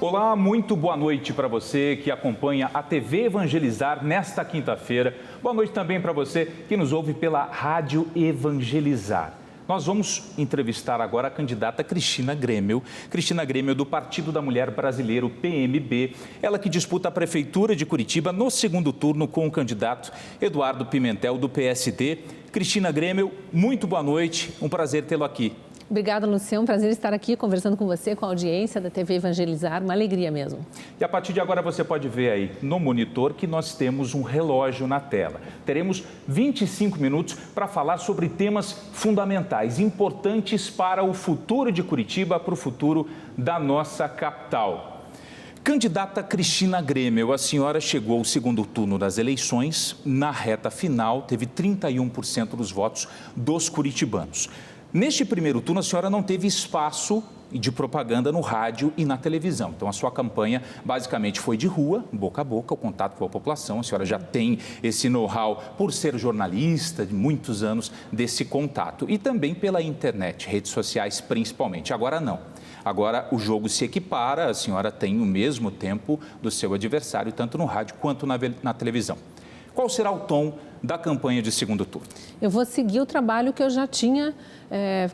Olá, muito boa noite para você que acompanha a TV Evangelizar nesta quinta-feira. Boa noite também para você que nos ouve pela Rádio Evangelizar. Nós vamos entrevistar agora a candidata Cristina Grêmio. Cristina Grêmio do Partido da Mulher Brasileiro, PMB. Ela que disputa a Prefeitura de Curitiba no segundo turno com o candidato Eduardo Pimentel, do PSD. Cristina Grêmio, muito boa noite. Um prazer tê-lo aqui. Obrigada, Luciano. Um prazer estar aqui conversando com você, com a audiência da TV Evangelizar. Uma alegria mesmo. E a partir de agora você pode ver aí no monitor que nós temos um relógio na tela. Teremos 25 minutos para falar sobre temas fundamentais, importantes para o futuro de Curitiba, para o futuro da nossa capital. Candidata Cristina Grêmio, a senhora chegou ao segundo turno das eleições. Na reta final, teve 31% dos votos dos curitibanos. Neste primeiro turno, a senhora não teve espaço de propaganda no rádio e na televisão. Então, a sua campanha basicamente foi de rua, boca a boca, o contato com a população. A senhora já tem esse know-how por ser jornalista de muitos anos desse contato. E também pela internet, redes sociais principalmente. Agora não. Agora o jogo se equipara, a senhora tem o mesmo tempo do seu adversário, tanto no rádio quanto na televisão. Qual será o tom da campanha de segundo turno? Eu vou seguir o trabalho que eu já tinha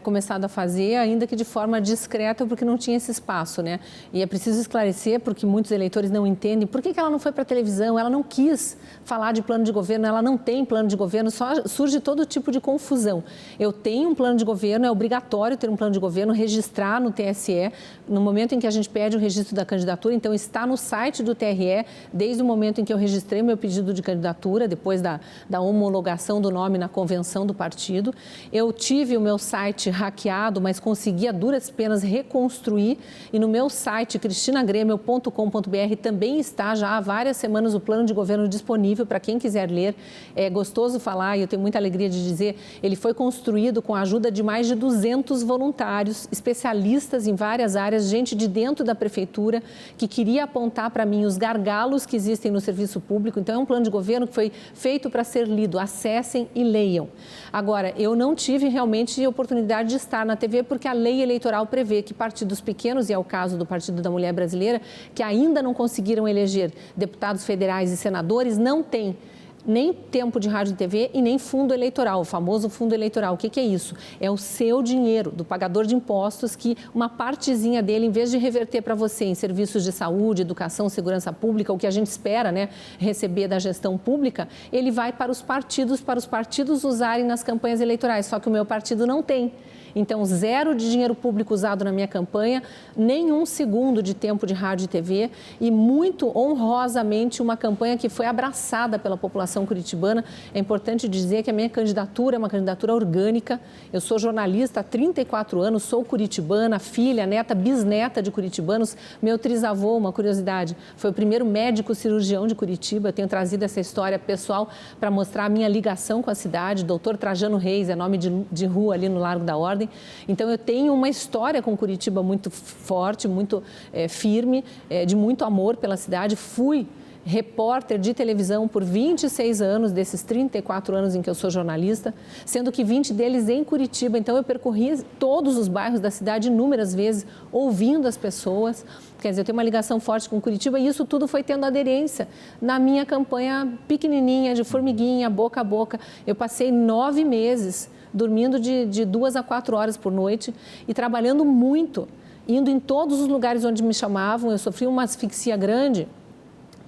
começado a fazer, ainda que de forma discreta, porque não tinha esse espaço, né? E é preciso esclarecer, porque muitos eleitores não entendem, por que ela não foi para a televisão, ela não quis falar de plano de governo, ela não tem plano de governo, só surge todo tipo de confusão. Eu tenho um plano de governo, é obrigatório ter um plano de governo, registrar no TSE, no momento em que a gente pede o registro da candidatura, então está no site do TRE, desde o momento em que eu registrei meu pedido de candidatura, depois da homologação do nome na convenção do partido. Eu tive o meu site hackeado, mas consegui a duras penas reconstruir, e no meu site cristinagremio.com.br também está já há várias semanas o plano de governo disponível para quem quiser ler. É gostoso falar, e eu tenho muita alegria de dizer, ele foi construído com a ajuda de mais de 200 voluntários, especialistas em várias áreas, gente de dentro da prefeitura que queria apontar para mim os gargalos que existem no serviço público. Então é um plano de governo que foi feito para ser lido. Acessem e leiam. Agora, eu não tive realmente oportunidade de estar na TV porque a lei eleitoral prevê que partidos pequenos, e é o caso do Partido da Mulher Brasileira, que ainda não conseguiram eleger deputados federais e senadores, não têm nem tempo de rádio e TV e nem fundo eleitoral, o famoso fundo eleitoral. O que é isso? É o seu dinheiro, do pagador de impostos, que uma partezinha dele, em vez de reverter para você em serviços de saúde, educação, segurança pública, o que a gente espera, né, receber da gestão pública, ele vai para os partidos usarem nas campanhas eleitorais, só que o meu partido não tem. Então, zero de dinheiro público usado na minha campanha, nenhum segundo de tempo de rádio e TV e, muito honrosamente, uma campanha que foi abraçada pela população curitibana. É importante dizer que a minha candidatura é uma candidatura orgânica. Eu sou jornalista há 34 anos, sou curitibana, filha, neta, bisneta de curitibanos. Meu trisavô, uma curiosidade, foi o primeiro médico cirurgião de Curitiba. Eu tenho trazido essa história pessoal para mostrar a minha ligação com a cidade. Doutor Trajano Reis, é nome de rua ali no Largo da Ordem. Então, eu tenho uma história com Curitiba muito forte, muito firme, de muito amor pela cidade. Fui repórter de televisão por 26 anos, desses 34 anos em que eu sou jornalista, sendo que 20 deles em Curitiba. Então, eu percorri todos os bairros da cidade inúmeras vezes, ouvindo as pessoas. Quer dizer, eu tenho uma ligação forte com Curitiba e isso tudo foi tendo aderência na minha campanha pequenininha, de formiguinha, boca a boca. Eu passei 9 meses dormindo de 2 a 4 horas por noite e trabalhando muito, indo em todos os lugares onde me chamavam. Eu sofri uma asfixia grande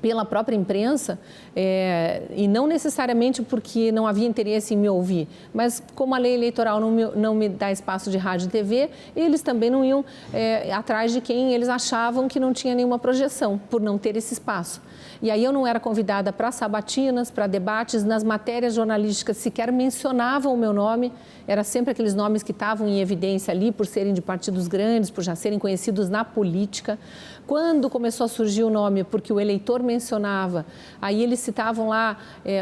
pela própria imprensa, e não necessariamente porque não havia interesse em me ouvir, mas como a lei eleitoral não me dá espaço de rádio e TV, eles também não iam atrás de quem eles achavam que não tinha nenhuma projeção, por não ter esse espaço. E aí eu não era convidada para sabatinas, para debates, nas matérias jornalísticas sequer mencionavam o meu nome, era sempre aqueles nomes que estavam em evidência ali por serem de partidos grandes, por já serem conhecidos na política. Quando começou a surgir o nome, porque o eleitor mencionava, aí eles citavam lá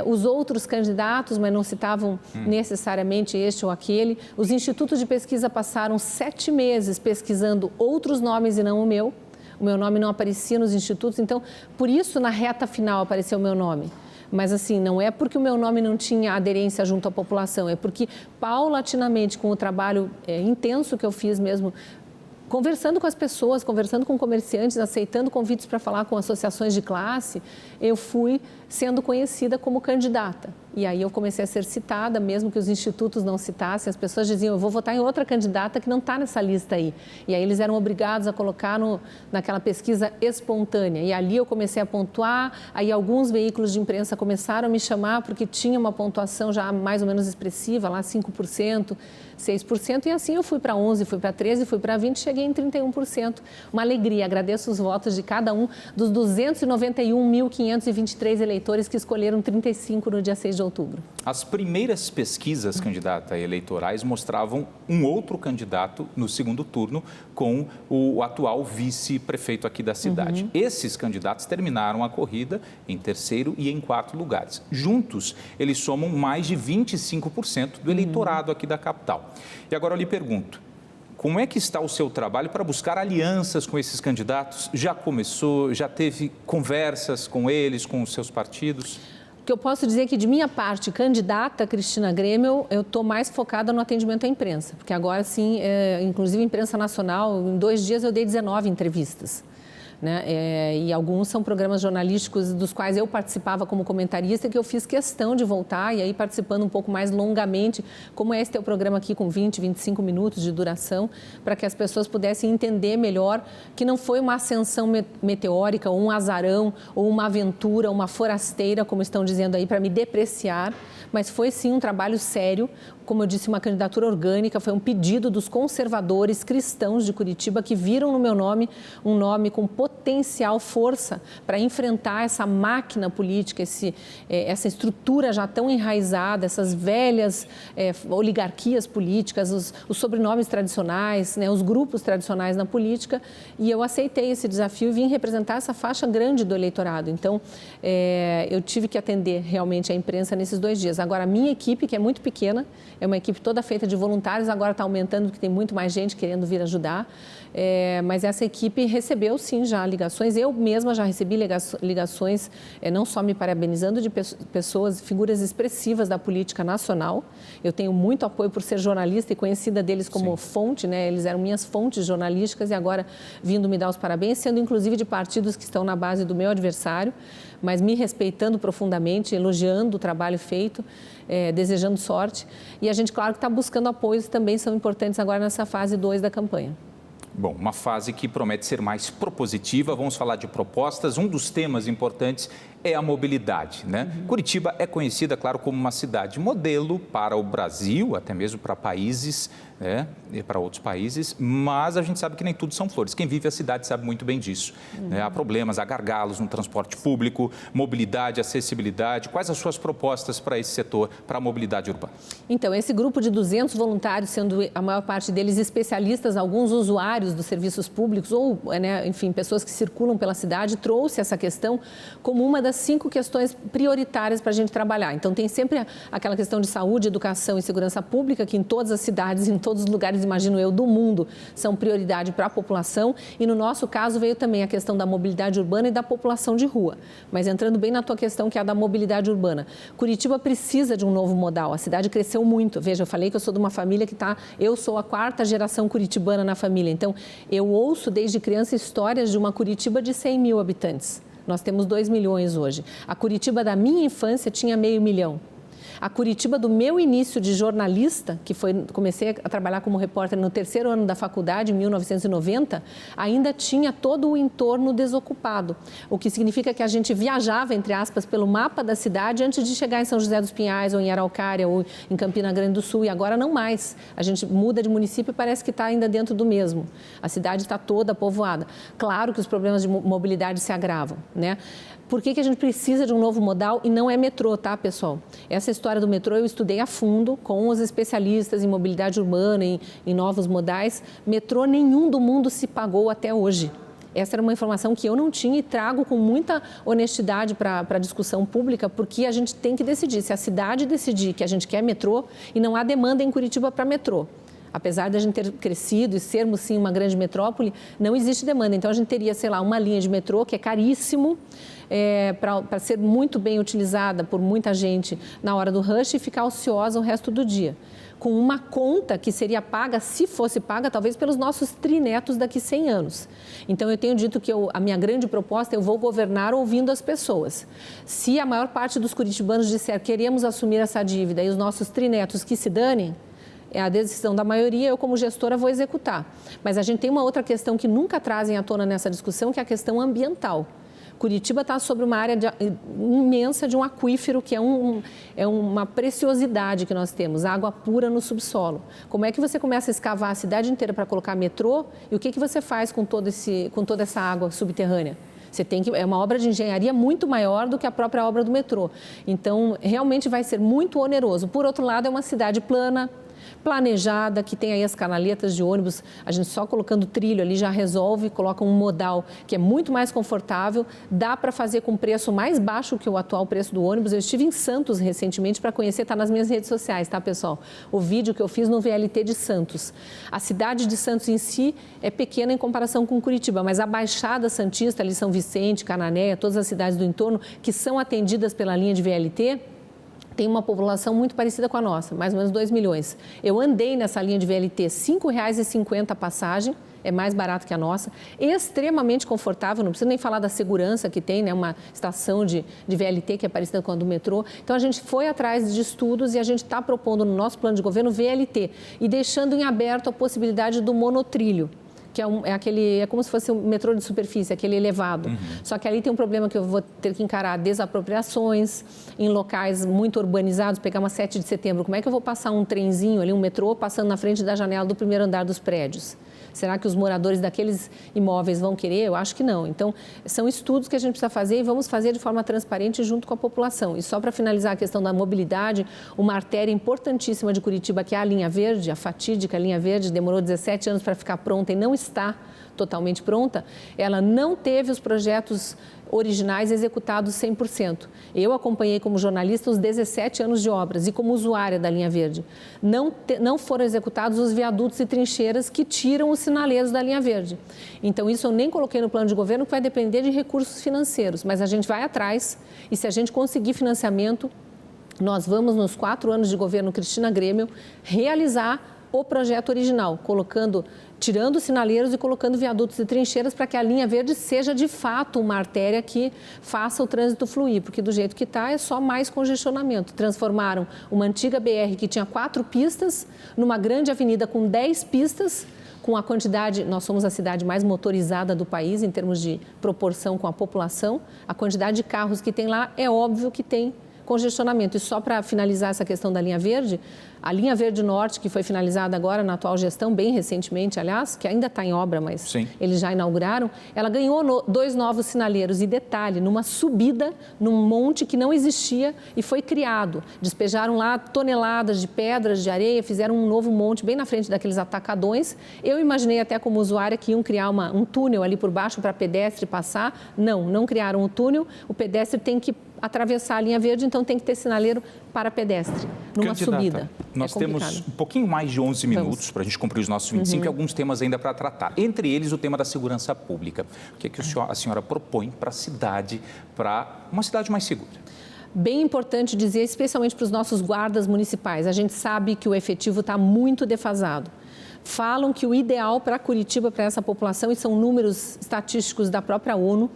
os outros candidatos, mas não citavam necessariamente este ou aquele. Os institutos de pesquisa passaram 7 meses pesquisando outros nomes e não o meu. O meu nome não aparecia nos institutos, então, por isso, na reta final, apareceu o meu nome. Mas, assim, não é porque o meu nome não tinha aderência junto à população, é porque, paulatinamente, com o trabalho intenso que eu fiz mesmo conversando com as pessoas, conversando com comerciantes, aceitando convites para falar com associações de classe, eu fui sendo conhecida como candidata. E aí eu comecei a ser citada, mesmo que os institutos não citassem, as pessoas diziam, eu vou votar em outra candidata que não está nessa lista aí. E aí eles eram obrigados a colocar naquela pesquisa espontânea. E ali eu comecei a pontuar, aí alguns veículos de imprensa começaram a me chamar porque tinha uma pontuação já mais ou menos expressiva, lá 5%, 6%, e assim eu fui para 11%, fui para 13%, fui para 20%, cheguei em 31%. Uma alegria, agradeço os votos de cada um dos 291.523 eleitores que escolheram 35 no dia 6 de outubro. As primeiras pesquisas, candidata, eleitorais mostravam um outro candidato no segundo turno com o atual vice-prefeito aqui da cidade. Esses candidatos terminaram a corrida em terceiro e em quarto lugares. Juntos, eles somam mais de 25% do eleitorado aqui da capital. E agora eu lhe pergunto, como é que está o seu trabalho para buscar alianças com esses candidatos? Já começou, já teve conversas com eles, com os seus partidos? O que eu posso dizer é que, de minha parte, candidata Cristina Grêmio, eu estou mais focada no atendimento à imprensa, porque agora, sim, inclusive imprensa nacional, em 2 dias eu dei 19 entrevistas. Né? E alguns são programas jornalísticos dos quais eu participava como comentarista, que eu fiz questão de voltar e aí participando um pouco mais longamente, como é esse teu programa aqui com 20, 25 minutos de duração, para que as pessoas pudessem entender melhor que não foi uma ascensão meteórica, ou um azarão, ou uma aventura, uma forasteira, como estão dizendo aí, para me depreciar, mas foi sim um trabalho sério, como eu disse, uma candidatura orgânica, foi um pedido dos conservadores cristãos de Curitiba que viram no meu nome um nome com potencial força para enfrentar essa máquina política, essa estrutura já tão enraizada, essas velhas oligarquias políticas, os sobrenomes tradicionais, né, os grupos tradicionais na política, e eu aceitei esse desafio e vim representar essa faixa grande do eleitorado. Então, eu tive que atender realmente a imprensa nesses 2 dias. Agora, a minha equipe, que é muito pequena, é uma equipe toda feita de voluntários, agora está aumentando porque tem muito mais gente querendo vir ajudar. Mas essa equipe recebeu, sim, já ligações. Eu mesma já recebi ligações, não só me parabenizando, de pessoas, figuras expressivas da política nacional. Eu tenho muito apoio por ser jornalista e conhecida deles como fonte, né? Eles eram minhas fontes jornalísticas e agora vindo me dar os parabéns, sendo inclusive de partidos que estão na base do meu adversário, mas me respeitando profundamente, elogiando o trabalho feito, desejando sorte. E a gente, claro, que está buscando apoios que também são importantes agora nessa fase 2 da campanha. Bom, uma fase que promete ser mais propositiva, vamos falar de propostas. Um dos temas importantes é a mobilidade, né? Curitiba é conhecida, claro, como uma cidade modelo para o Brasil, até mesmo para países, né, e para outros países, mas a gente sabe que nem tudo são flores. Quem vive a cidade sabe muito bem disso. Né? Há problemas, há gargalos no transporte público, mobilidade, acessibilidade. Quais as suas propostas para esse setor, para a mobilidade urbana? Então, esse grupo de 200 voluntários, sendo a maior parte deles especialistas, alguns usuários dos serviços públicos ou, né, enfim, pessoas que circulam pela cidade, trouxe essa questão como uma das 5 questões prioritárias para a gente trabalhar. Então, tem sempre aquela questão de saúde, educação e segurança pública, que em todas as cidades, em todos os lugares, imagino eu, do mundo, são prioridade para a população. E no nosso caso veio também a questão da mobilidade urbana e da população de rua. Mas entrando bem na tua questão, que é a da mobilidade urbana. Curitiba precisa de um novo modal. A cidade cresceu muito. Veja, eu falei que eu sou de uma família que eu sou a 4ª geração curitibana na família. Então, eu ouço desde criança histórias de uma Curitiba de 100 mil habitantes. Nós temos 2 milhões hoje. A Curitiba da minha infância tinha 500 mil. A Curitiba do meu início de jornalista, comecei a trabalhar como repórter no 3º ano da faculdade, em 1990, ainda tinha todo o entorno desocupado. O que significa que a gente viajava, entre aspas, pelo mapa da cidade antes de chegar em São José dos Pinhais, ou em Araucária, ou em Campina Grande do Sul, e agora não mais. A gente muda de município e parece que está ainda dentro do mesmo. A cidade está toda povoada. Claro que os problemas de mobilidade se agravam, né? Por que a gente precisa de um novo modal e não é metrô, tá, pessoal? Essa história do metrô eu estudei a fundo com os especialistas em mobilidade urbana, em novos modais. Metrô nenhum do mundo se pagou até hoje. Essa era uma informação que eu não tinha e trago com muita honestidade para a discussão pública, porque a gente tem que decidir. Se a cidade decidir que a gente quer metrô e não há demanda em Curitiba para metrô, apesar de a gente ter crescido e sermos, sim, uma grande metrópole, não existe demanda. Então, a gente teria, sei lá, uma linha de metrô que é caríssimo, para ser muito bem utilizada por muita gente na hora do rush e ficar ociosa o resto do dia. Com uma conta que seria paga, se fosse paga, talvez pelos nossos trinetos daqui 100 anos. Então, eu tenho dito que a minha grande proposta, eu vou governar ouvindo as pessoas. Se a maior parte dos curitibanos disser queremos assumir essa dívida e os nossos trinetos que se danem, é a decisão da maioria, eu como gestora vou executar. Mas a gente tem uma outra questão que nunca trazem à tona nessa discussão, que é a questão ambiental. Curitiba está sobre uma área imensa de um aquífero, que é uma preciosidade que nós temos, água pura no subsolo. Como é que você começa a escavar a cidade inteira para colocar metrô e o que você faz com toda essa água subterrânea? É uma obra de engenharia muito maior do que a própria obra do metrô. Então, realmente vai ser muito oneroso. Por outro lado, é uma cidade plana, planejada, que tem aí as canaletas de ônibus, a gente só colocando trilho ali já resolve, coloca um modal que é muito mais confortável, dá para fazer com preço mais baixo que o atual preço do ônibus. Eu estive em Santos recentemente para conhecer, está nas minhas redes sociais, tá, pessoal? O vídeo que eu fiz no VLT de Santos. A cidade de Santos em si é pequena em comparação com Curitiba, mas a Baixada Santista, ali São Vicente, Cananéia, todas as cidades do entorno que são atendidas pela linha de VLT, tem uma população muito parecida com a nossa, mais ou menos 2 milhões. Eu andei nessa linha de VLT, R$ 5,50 a passagem, é mais barato que a nossa, extremamente confortável, não preciso nem falar da segurança que tem, né? Uma estação de VLT que é parecida com a do metrô. Então, a gente foi atrás de estudos e a gente está propondo no nosso plano de governo VLT e deixando em aberto a possibilidade do monotrilho, que é como se fosse um metrô de superfície, aquele elevado. Só que ali tem um problema que eu vou ter que encarar desapropriações em locais muito urbanizados, pegar uma 7 de setembro. Como é que eu vou passar um trenzinho ali, um metrô, passando na frente da janela do primeiro andar dos prédios? Será que os moradores daqueles imóveis vão querer? Eu acho que não. Então, são estudos que a gente precisa fazer e vamos fazer de forma transparente junto com a população. E só para finalizar a questão da mobilidade, uma artéria importantíssima de Curitiba, que é a linha verde, a fatídica linha verde, demorou 17 anos para ficar pronta e não está totalmente pronta, ela não teve os projetos originais executados 100%. Eu acompanhei como jornalista os 17 anos de obras e como usuária da linha verde. Não foram executados os viadutos e trincheiras que tiram os sinaleiros da linha verde. Então, isso eu nem coloquei no plano de governo, que vai depender de recursos financeiros, mas a gente vai atrás e se a gente conseguir financiamento, nós vamos, nos 4 anos de governo Cristina Grêmio, realizar o projeto original, tirando os sinaleiros e colocando viadutos e trincheiras para que a linha verde seja de fato uma artéria que faça o trânsito fluir, porque do jeito que está é só mais congestionamento. Transformaram uma antiga BR que tinha 4 pistas numa grande avenida com 10 pistas, com a quantidade, nós somos a cidade mais motorizada do país em termos de proporção com a população, a quantidade de carros que tem lá é óbvio que tem congestionamento. E só para finalizar essa questão da linha verde, a linha verde norte, que foi finalizada agora na atual gestão, bem recentemente, aliás, que ainda está em obra, mas sim, eles já inauguraram, ela ganhou 2 novos sinaleiros. E detalhe, numa subida, num monte que não existia e foi criado. Despejaram lá toneladas de pedras, de areia, fizeram um novo monte bem na frente daqueles atacadões. Eu imaginei até como usuária que iam criar um túnel ali por baixo para pedestre passar. Não criaram o túnel. O pedestre tem que atravessar a linha verde, então tem que ter sinaleiro para pedestre, numa subida. Nós temos um pouquinho mais de 11 minutos para a gente cumprir os nossos 25 e alguns temas ainda para tratar. Entre eles, o tema da segurança pública. O que é que a senhora propõe para a cidade, para uma cidade mais segura? Bem importante dizer, especialmente para os nossos guardas municipais. A gente sabe que o efetivo está muito defasado. Falam que o ideal para Curitiba, para essa população, e são números estatísticos da própria ONU,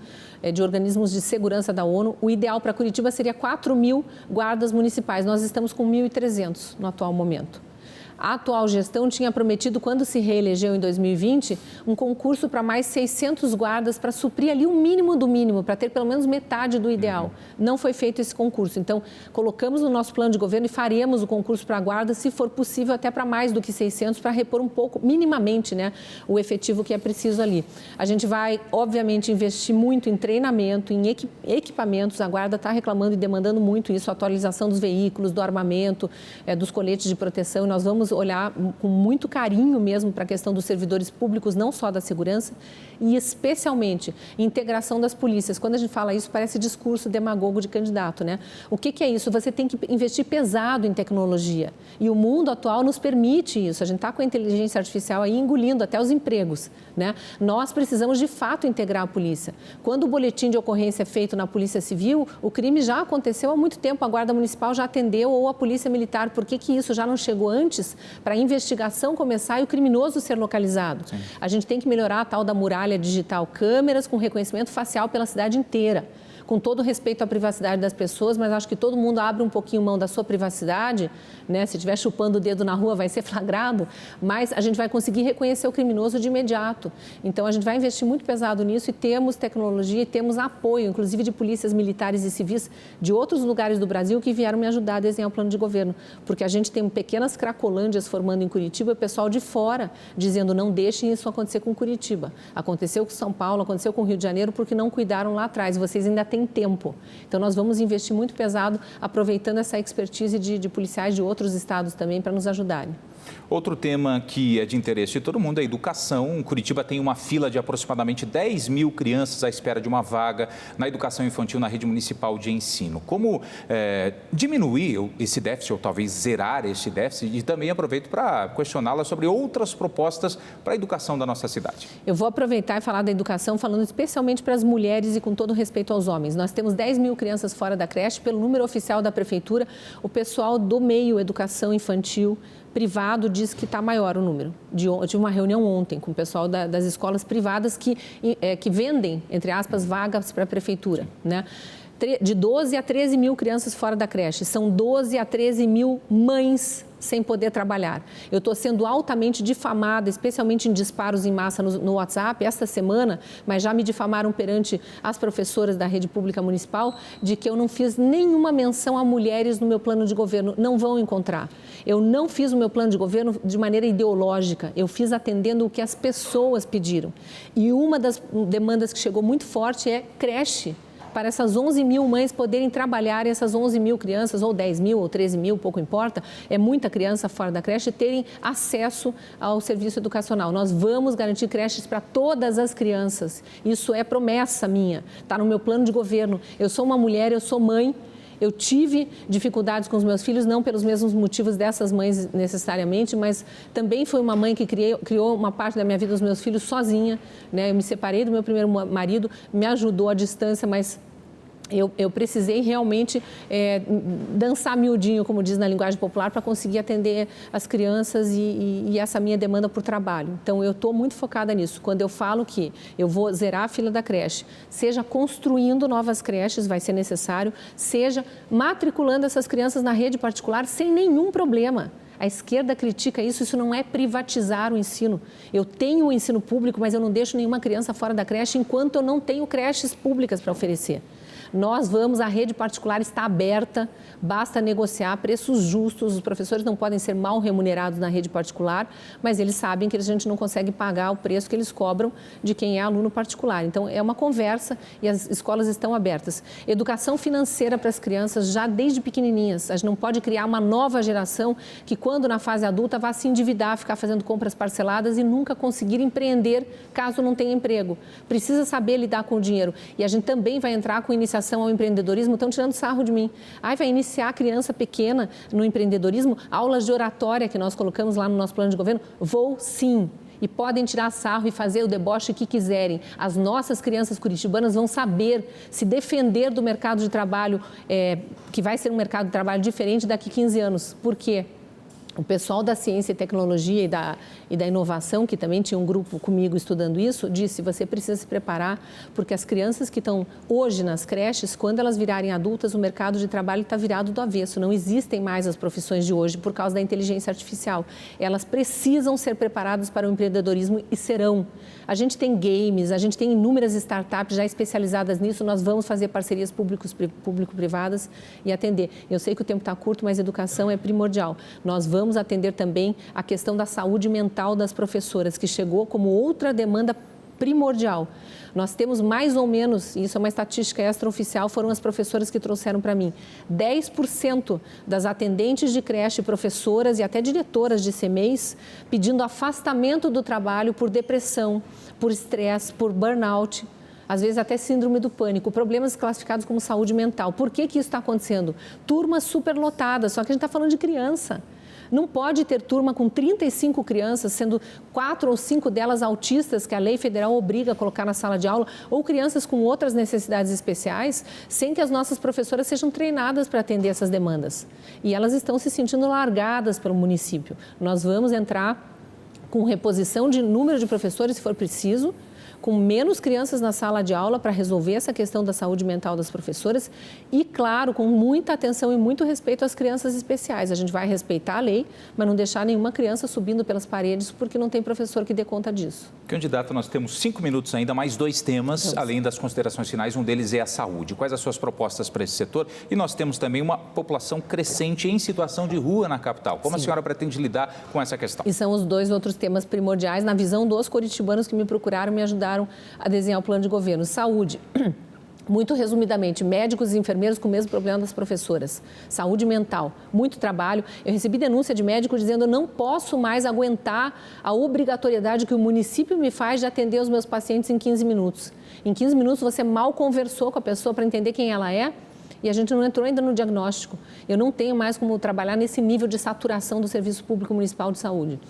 de organismos de segurança da ONU, o ideal para Curitiba seria 4.000 guardas municipais. Nós estamos com 1.300 no atual momento. A atual gestão tinha prometido, quando se reelegeu em 2020, um concurso para mais 600 guardas para suprir ali o mínimo do mínimo, para ter pelo menos metade do ideal. Não foi feito esse concurso. Então, colocamos no nosso plano de governo e faremos o concurso para a guarda, se for possível, até para mais do que 600, para repor um pouco, minimamente, né, o efetivo que é preciso ali. A gente vai, obviamente, investir muito em treinamento, em equipamentos. A guarda está reclamando e demandando muito isso, a atualização dos veículos, do armamento, dos coletes de proteção. E nós vamos vamos olhar com muito carinho mesmo para a questão dos servidores públicos, não só da segurança, e especialmente integração das polícias. Quando a gente fala isso, parece discurso demagogo de candidato, né? O que é isso? Você tem que investir pesado em tecnologia. E o mundo atual nos permite isso. A gente está com a inteligência artificial aí engolindo até os empregos, né? Nós precisamos, de fato, integrar a polícia. Quando o boletim de ocorrência é feito na Polícia Civil, o crime já aconteceu há muito tempo. A Guarda Municipal já atendeu, ou a Polícia Militar. Por que isso já não chegou antes para a investigação começar e o criminoso ser localizado? Sim. A gente tem que melhorar a tal da muralha digital, câmeras com reconhecimento facial pela cidade inteira. Com todo respeito à privacidade das pessoas, mas acho que todo mundo abre um pouquinho mão da sua privacidade, né? Se estiver chupando o dedo na rua, vai ser flagrado, mas a gente vai conseguir reconhecer o criminoso de imediato. Então, a gente vai investir muito pesado nisso e temos tecnologia e temos apoio, inclusive de polícias militares e civis de outros lugares do Brasil que vieram me ajudar a desenhar o plano de governo, porque a gente tem pequenas cracolândias formando em Curitiba e o pessoal de fora dizendo não deixem isso acontecer com Curitiba. Aconteceu com São Paulo, aconteceu com Rio de Janeiro porque não cuidaram lá atrás. Vocês ainda têm tempo. Então, nós vamos investir muito pesado, aproveitando essa expertise de policiais de outros estados também para nos ajudarem. Outro tema que é de interesse de todo mundo é a educação. Curitiba tem uma fila de aproximadamente 10 mil crianças à espera de uma vaga na educação infantil na rede municipal de ensino. Como diminuir esse déficit, ou talvez zerar esse déficit? E também aproveito para questioná-la sobre outras propostas para a educação da nossa cidade. Eu vou aproveitar e falar da educação, falando especialmente para as mulheres e com todo respeito aos homens. Nós temos 10 mil crianças fora da creche. Pelo número oficial da Prefeitura, o pessoal do meio educação infantil privado diz que está maior o número. Eu tive uma reunião ontem com o pessoal das escolas privadas que vendem, entre aspas, vagas para a Prefeitura, né? De 12 a 13 mil crianças fora da creche. São 12 a 13 mil mães sem poder trabalhar. Eu estou sendo altamente difamada, especialmente em disparos em massa no WhatsApp, esta semana, mas já me difamaram perante as professoras da rede pública municipal, de que eu não fiz nenhuma menção a mulheres no meu plano de governo. Não vão encontrar. Eu não fiz o meu plano de governo de maneira ideológica, eu fiz atendendo o que as pessoas pediram. E uma das demandas que chegou muito forte é creche, para essas 11 mil mães poderem trabalhar e essas 11 mil crianças, ou 10 mil, ou 13 mil, pouco importa, é muita criança fora da creche, terem acesso ao serviço educacional. Nós vamos garantir creches para todas as crianças. Isso é promessa minha, está no meu plano de governo. Eu sou uma mulher, eu sou mãe. Eu tive dificuldades com os meus filhos, não pelos mesmos motivos dessas mães necessariamente, mas também foi uma mãe que criou uma parte da minha vida dos meus filhos sozinha, né? Eu me separei do meu primeiro marido, me ajudou à distância, mas eu precisei realmente dançar miudinho, como diz na linguagem popular, para conseguir atender as crianças e essa minha demanda por trabalho. Então, eu estou muito focada nisso. Quando eu falo que eu vou zerar a fila da creche, seja construindo novas creches, vai ser necessário, seja matriculando essas crianças na rede particular sem nenhum problema. A esquerda critica isso não é privatizar o ensino. Eu tenho o ensino público, mas eu não deixo nenhuma criança fora da creche enquanto eu não tenho creches públicas para oferecer. A rede particular está aberta, basta negociar preços justos, os professores não podem ser mal remunerados na rede particular, mas eles sabem que a gente não consegue pagar o preço que eles cobram de quem é aluno particular. Então, é uma conversa e as escolas estão abertas. Educação financeira para as crianças já desde pequenininhas. A gente não pode criar uma nova geração que, quando na fase adulta, vá se endividar, ficar fazendo compras parceladas e nunca conseguir empreender caso não tenha emprego. Precisa saber lidar com o dinheiro. E a gente também vai entrar com iniciação ao empreendedorismo. Estão tirando sarro de mim. Vai iniciar a criança pequena no empreendedorismo, aulas de oratória que nós colocamos lá no nosso plano de governo. Vou sim. E podem tirar sarro e fazer o deboche que quiserem. As nossas crianças curitibanas vão saber se defender do mercado de trabalho, que vai ser um mercado de trabalho diferente daqui a 15 anos. Por quê? O pessoal da ciência e tecnologia e da inovação, que também tinha um grupo comigo estudando isso, disse: você precisa se preparar, porque as crianças que estão hoje nas creches, quando elas virarem adultas, o mercado de trabalho está virado do avesso. Não existem mais as profissões de hoje por causa da inteligência artificial. Elas precisam ser preparadas para o empreendedorismo e serão. A gente tem games, a gente tem inúmeras startups já especializadas nisso. Nós vamos fazer parcerias público-privadas e atender. Eu sei que o tempo está curto, mas educação é primordial. Nós vamos atender também a questão da saúde mental das professoras, que chegou como outra demanda primordial. Nós temos mais ou menos, isso é uma estatística extraoficial, foram as professoras que trouxeram para mim, 10% das atendentes de creche, professoras e até diretoras de CMEs pedindo afastamento do trabalho por depressão, por estresse, por burnout, às vezes até síndrome do pânico, problemas classificados como saúde mental. Por que isso está acontecendo? Turmas superlotadas, só que a gente está falando de criança. Não pode ter turma com 35 crianças, sendo 4 ou 5 delas autistas, que a lei federal obriga a colocar na sala de aula, ou crianças com outras necessidades especiais, sem que as nossas professoras sejam treinadas para atender essas demandas. E elas estão se sentindo largadas pelo município. Nós vamos entrar com reposição de número de professores, se for preciso, com menos crianças na sala de aula para resolver essa questão da saúde mental das professoras e, claro, com muita atenção e muito respeito às crianças especiais. A gente vai respeitar a lei, mas não deixar nenhuma criança subindo pelas paredes porque não tem professor que dê conta disso. Candidato, nós temos 5 minutos ainda, mais 2 temas, além das considerações finais, um deles é a saúde. Quais as suas propostas para esse setor? E nós temos também uma população crescente em situação de rua na capital. Como a senhora pretende lidar com essa questão? E são os 2 outros temas primordiais na visão dos curitibanos que me procuraram, me ajudaram a desenhar o plano de governo. Saúde. Muito resumidamente, médicos e enfermeiros com o mesmo problema das professoras. Saúde mental, muito trabalho. Eu recebi denúncia de médico dizendo eu não posso mais aguentar a obrigatoriedade que o município me faz de atender os meus pacientes em 15 minutos. Em 15 minutos você mal conversou com a pessoa para entender quem ela é e a gente não entrou ainda no diagnóstico. Eu não tenho mais como trabalhar nesse nível de saturação do Serviço Público Municipal de Saúde.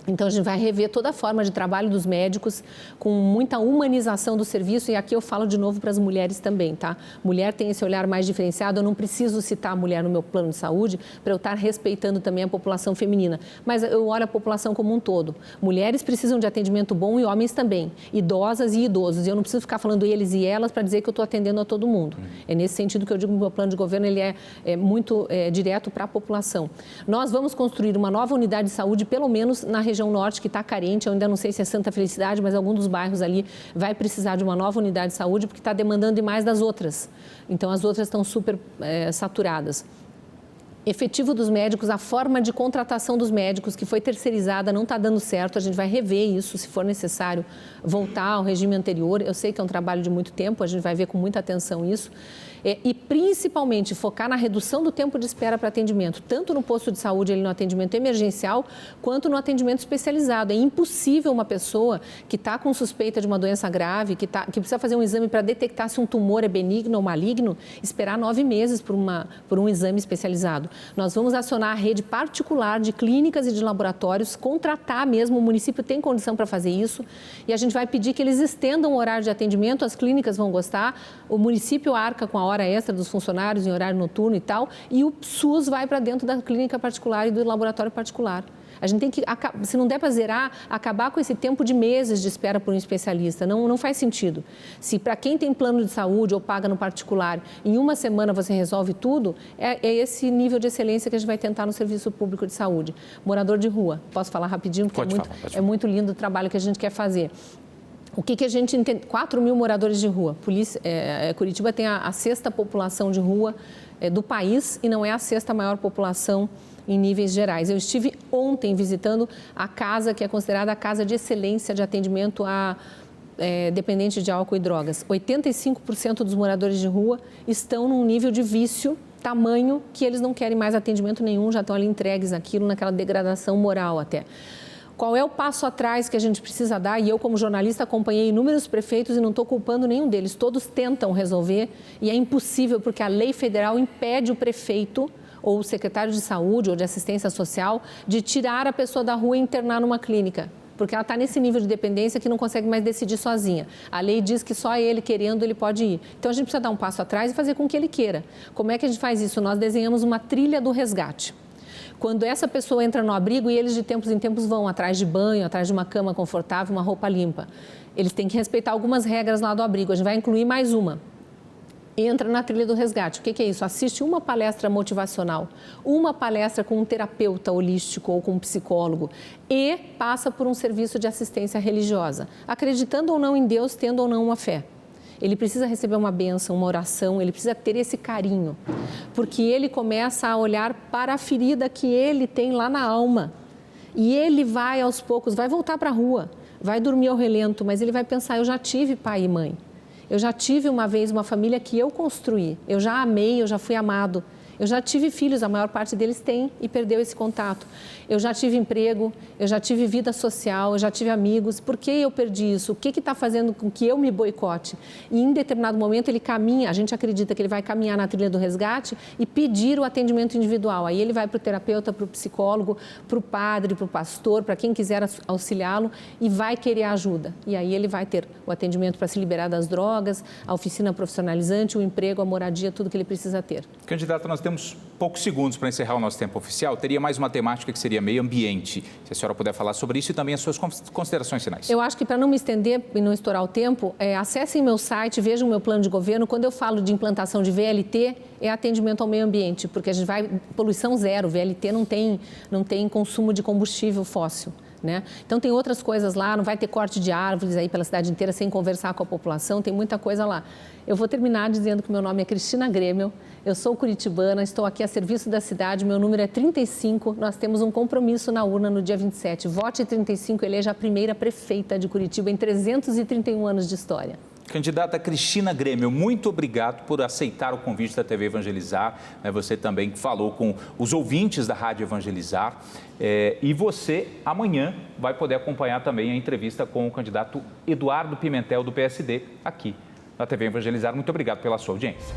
Então, a gente vai rever toda a forma de trabalho dos médicos, com muita humanização do serviço, e aqui eu falo de novo para as mulheres também, tá? Mulher tem esse olhar mais diferenciado, eu não preciso citar a mulher no meu plano de saúde para eu estar respeitando também a população feminina, mas eu olho a população como um todo. Mulheres precisam de atendimento bom e homens também, idosas e idosos, e eu não preciso ficar falando eles e elas para dizer que eu estou atendendo a todo mundo. É nesse sentido que eu digo que o meu plano de governo ele é muito direto para a população. Nós vamos construir uma nova unidade de saúde, pelo menos na região norte, que está carente. Eu ainda não sei se é Santa Felicidade, mas algum dos bairros ali vai precisar de uma nova unidade de saúde, porque está demandando demais das outras. Então, as outras estão super saturadas. Efetivo dos médicos, a forma de contratação dos médicos, que foi terceirizada, não está dando certo. A gente vai rever isso, se for necessário, voltar ao regime anterior. Eu sei que é um trabalho de muito tempo, a gente vai ver com muita atenção isso. E, principalmente, focar na redução do tempo de espera para atendimento, tanto no posto de saúde, ali no atendimento emergencial, quanto no atendimento especializado. É impossível uma pessoa que está com suspeita de uma doença grave, que precisa fazer um exame para detectar se um tumor é benigno ou maligno, esperar 9 meses por um exame especializado. Nós vamos acionar a rede particular de clínicas e de laboratórios, contratar mesmo, o município tem condição para fazer isso, e a gente vai pedir que eles estendam o horário de atendimento, as clínicas vão gostar, o município arca com a hora extra dos funcionários em horário noturno e tal, e o SUS vai para dentro da clínica particular e do laboratório particular. A gente tem que, se não der para zerar, acabar com esse tempo de meses de espera por um especialista. Não faz sentido. Se para quem tem plano de saúde ou paga no particular, em uma semana você resolve tudo, é esse nível de excelência que a gente vai tentar no Serviço Público de Saúde. Morador de rua, posso falar rapidinho? Porque é muito lindo o trabalho que a gente quer fazer. O que a gente entende? 4 mil moradores de rua. Curitiba tem a 6ª população de rua do país e não é a 6ª maior população em níveis gerais. Eu estive ontem visitando a casa que é considerada a casa de excelência de atendimento a dependentes de álcool e drogas. 85% dos moradores de rua estão num nível de vício tamanho que eles não querem mais atendimento nenhum, já estão ali entregues naquilo, naquela degradação moral até. Qual é o passo atrás que a gente precisa dar? E eu, como jornalista, acompanhei inúmeros prefeitos e não estou culpando nenhum deles. Todos tentam resolver e é impossível porque a lei federal impede o prefeito ou o secretário de saúde ou de assistência social de tirar a pessoa da rua e internar numa clínica. Porque ela está nesse nível de dependência que não consegue mais decidir sozinha. A lei diz que só ele querendo, ele pode ir. Então, a gente precisa dar um passo atrás e fazer com que ele queira. Como é que a gente faz isso? Nós desenhamos uma trilha do resgate. Quando essa pessoa entra no abrigo e eles de tempos em tempos vão atrás de banho, atrás de uma cama confortável, uma roupa limpa. Eles têm que respeitar algumas regras lá do abrigo. A gente vai incluir mais uma. Entra na trilha do resgate. O que é isso? Assiste uma palestra motivacional, uma palestra com um terapeuta holístico ou com um psicólogo e passa por um serviço de assistência religiosa, acreditando ou não em Deus, tendo ou não uma fé. Ele precisa receber uma bênção, uma oração, ele precisa ter esse carinho, porque ele começa a olhar para a ferida que ele tem lá na alma e ele vai aos poucos, vai voltar para a rua, vai dormir ao relento, mas ele vai pensar, eu já tive pai e mãe. Eu já tive uma vez uma família que eu construí, eu já amei, eu já fui amado. Eu já tive filhos, a maior parte deles tem e perdeu esse contato. Eu já tive emprego, eu já tive vida social, eu já tive amigos. Por que eu perdi isso? O que está fazendo com que eu me boicote? E em determinado momento ele caminha, a gente acredita que ele vai caminhar na trilha do resgate e pedir o atendimento individual. Aí ele vai para o terapeuta, para o psicólogo, para o padre, para o pastor, para quem quiser auxiliá-lo e vai querer ajuda. E aí ele vai ter o atendimento para se liberar das drogas, a oficina profissionalizante, o emprego, a moradia, tudo que ele precisa ter. Candidato, nós temos poucos segundos para encerrar o nosso tempo oficial. Teria mais uma temática que seria meio ambiente. Se a senhora puder falar sobre isso e também as suas considerações finais. Eu acho que para não me estender e não estourar o tempo, acessem meu site, vejam o meu plano de governo. Quando eu falo de implantação de VLT, é atendimento ao meio ambiente, porque a gente vai poluição zero. VLT não tem consumo de combustível fóssil. Né? Então, tem outras coisas lá, não vai ter corte de árvores aí pela cidade inteira sem conversar com a população, tem muita coisa lá. Eu vou terminar dizendo que meu nome é Cristina Grêmio, eu sou curitibana, estou aqui a serviço da cidade, meu número é 35, nós temos um compromisso na urna no dia 27. Vote 35, eleja a primeira prefeita de Curitiba em 331 anos de história. Candidata Cristina Grêmio, muito obrigado por aceitar o convite da TV Evangelizar. Você também falou com os ouvintes da Rádio Evangelizar. E você, amanhã, vai poder acompanhar também a entrevista com o candidato Eduardo Pimentel, do PSD, aqui na TV Evangelizar. Muito obrigado pela sua audiência.